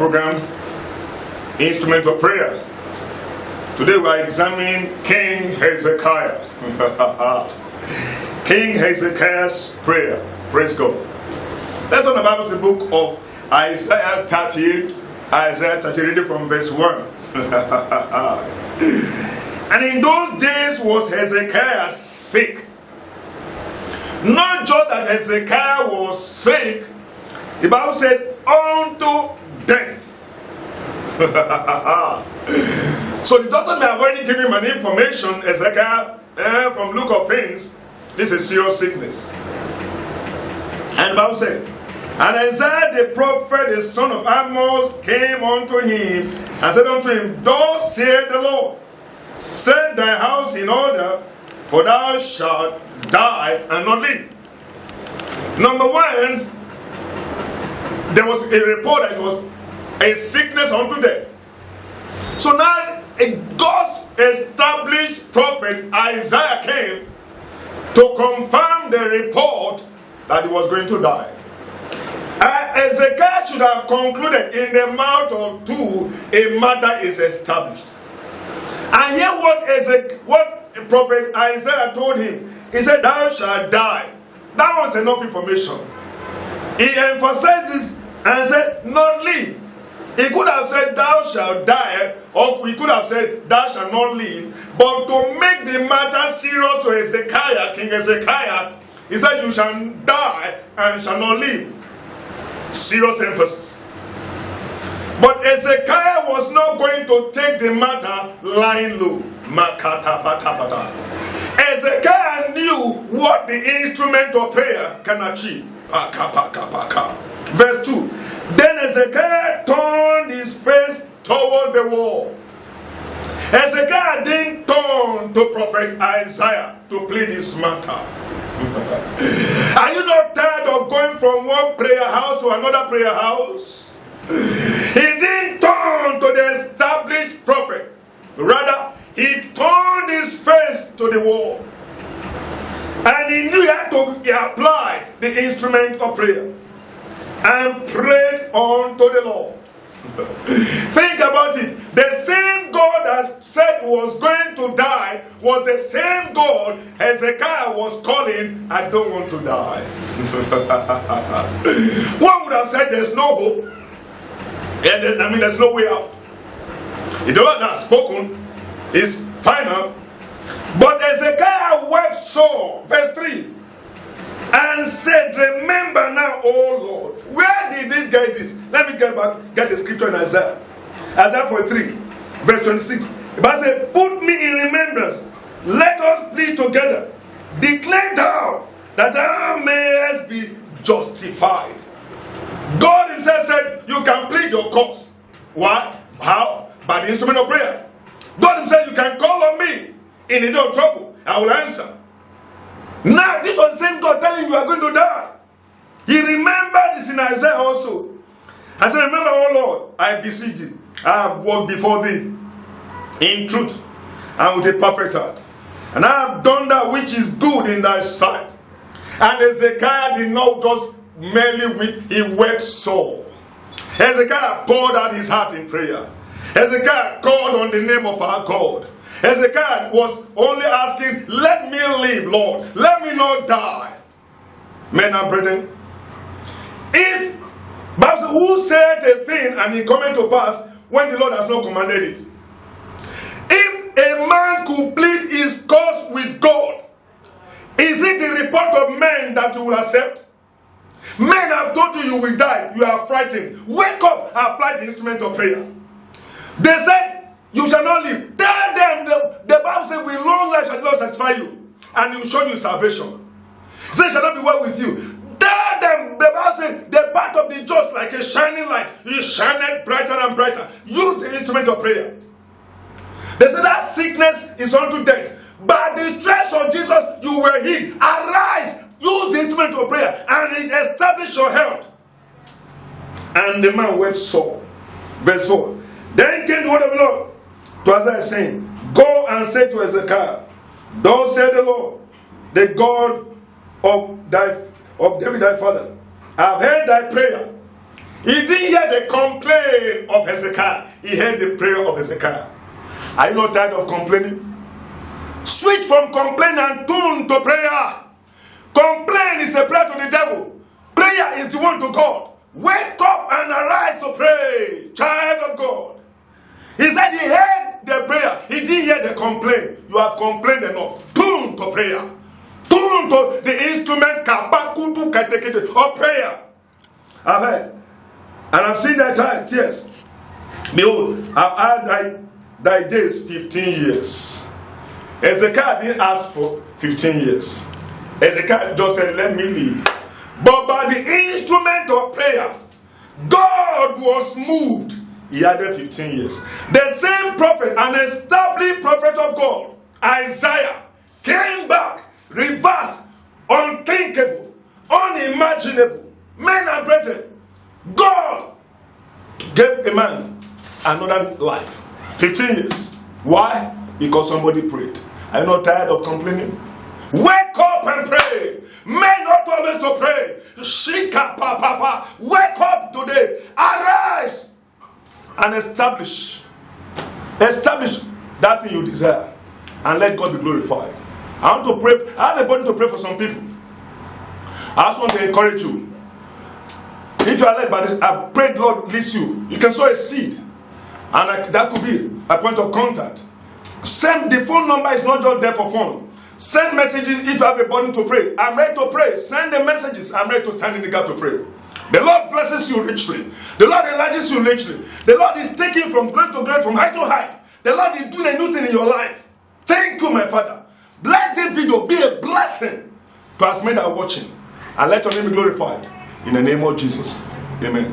Program Instrument of Prayer. Today we are examining King Hezekiah. King Hezekiah's prayer. Praise God. Let's on the Bible, the book of Isaiah 38. Isaiah 38, reading from verse 1. And in those days was Hezekiah sick. Not just that Hezekiah was sick, the Bible said unto death. So the doctor may have already given him an information, Hezekiah, from look of things, this is serious sickness. And the Bible said, and Isaiah the prophet, the son of Amos, came unto him and said unto him, thus saith the Lord, set thy house in order, for thou shalt die and not live. Number one, there was a report that it was a sickness unto death. So now a God's established prophet Isaiah came to confirm the report that he was going to die. Hezekiah should have concluded in the mouth of two, a matter is established. And hear what prophet Isaiah told him. He said, thou shalt die. That was enough information. He emphasizes and said, not live. He could have said, thou shalt die, or he could have said, thou shalt not live. But to make the matter serious to Hezekiah, King Hezekiah, he said, you shall die and shall not live. Serious emphasis. But Hezekiah was not going to take the matter lying low. Hezekiah knew what the instrument of prayer can achieve. Verse 2. Then Hezekiah turned his face toward the wall. Hezekiah didn't turn to prophet Isaiah to plead his matter. Are you not tired of going from one prayer house to another prayer house? He didn't turn to the established prophet. Rather, he turned his face to the wall. And he knew he had to apply the instrument of prayer. And prayed unto the Lord. Think about it. The same God that said he was going to die was the same God Hezekiah was calling, I don't want to die. One would have said there's no hope. There's no way out. The Lord has spoken is final. But Hezekiah wept sore, verse 3, and said, remember now, O Lord. Where did he get this? Let me get a scripture in Isaiah. Isaiah 43, verse 26. The Bible said, put me in remembrance. Let us plead together. Declare thou that thou mayest be justified. God himself said, you can plead your cause. Why? How? By the instrument of prayer. God himself, you can call on me in the day of trouble. I will answer. Now, this was the same God telling you are going to die. He remembered this in Isaiah also. I said, remember, O Lord, I beseech thee. I have walked before thee in truth and with a perfect heart. And I have done that which is good in thy sight. And Hezekiah did not just merely weep, he wept sore. Hezekiah poured out his heart in prayer. Hezekiah called on the name of our God. Hezekiah was only asking, let me live, Lord. Let me not die. Men and brethren, if Bible says, who said a thing and it cometh to pass when the Lord has not commanded it? If a man could plead his cause with God, is it the report of men that you will accept? Men have told you you will die. You are frightened. Wake up and apply the instrument of prayer. They said, you shall not live. Tell them, the Bible says, with long life shall the Lord satisfy you, and he will show you salvation. Say, it shall not be well with you. Tell them, the Bible says, the path of the just like a shining light. It shineth brighter and brighter. Use the instrument of prayer. They said that sickness is unto death. By the stripes of Jesus, you were healed. Arise, use the instrument of prayer, and establish your health. And the man wept sore. Verse 4. Then came the word of the Lord to Isaiah, saying, go and say to Hezekiah, thus said the Lord, the God of David thy father, I have heard thy prayer, He didn't hear the complaint of Hezekiah. He heard the prayer of Hezekiah. Are you not tired of complaining? Switch from complaint and tune to prayer. Complaint is a prayer to the devil. Prayer is the one to God. Wake up and arise to pray, child of God. He said he heard the prayer. He didn't hear the complaint. You have complained enough. Tune to prayer. Tune to the instrument of prayer. I've heard. And I've seen that time. Yes. Behold, I've had thy days 15 years. Hezekiah didn't ask for 15 years. Hezekiah just said, let me leave. But by the instrument of prayer, God was moved. He added 15 years. The same prophet, an established prophet of God, Isaiah, came back, reversed, unthinkable, unimaginable. Men and brethren, God gave a man another life. 15 years. Why? Because somebody prayed. Are you not tired of complaining? Wake up and pray. Men not always to pray. Shika papa. Wake up today. Arise and establish that thing you desire, and let God be glorified. I want to pray. I have a body to pray for some people. I also want to encourage you. If you are led by this, I pray God leads you. You can sow a seed, and that could be a point of contact. Send the phone number is not just there for fun. Send messages if you have a burden to pray. I'm ready to pray. Send the messages. I'm ready to stand in the gap to pray. The Lord blesses you richly. The Lord enlarges you richly. The Lord is taking from great to great, from height to height. The Lord is doing a new thing in your life. Thank you, my Father. Let this video be a blessing to as many that are watching. And let your name be glorified. In the name of Jesus. Amen.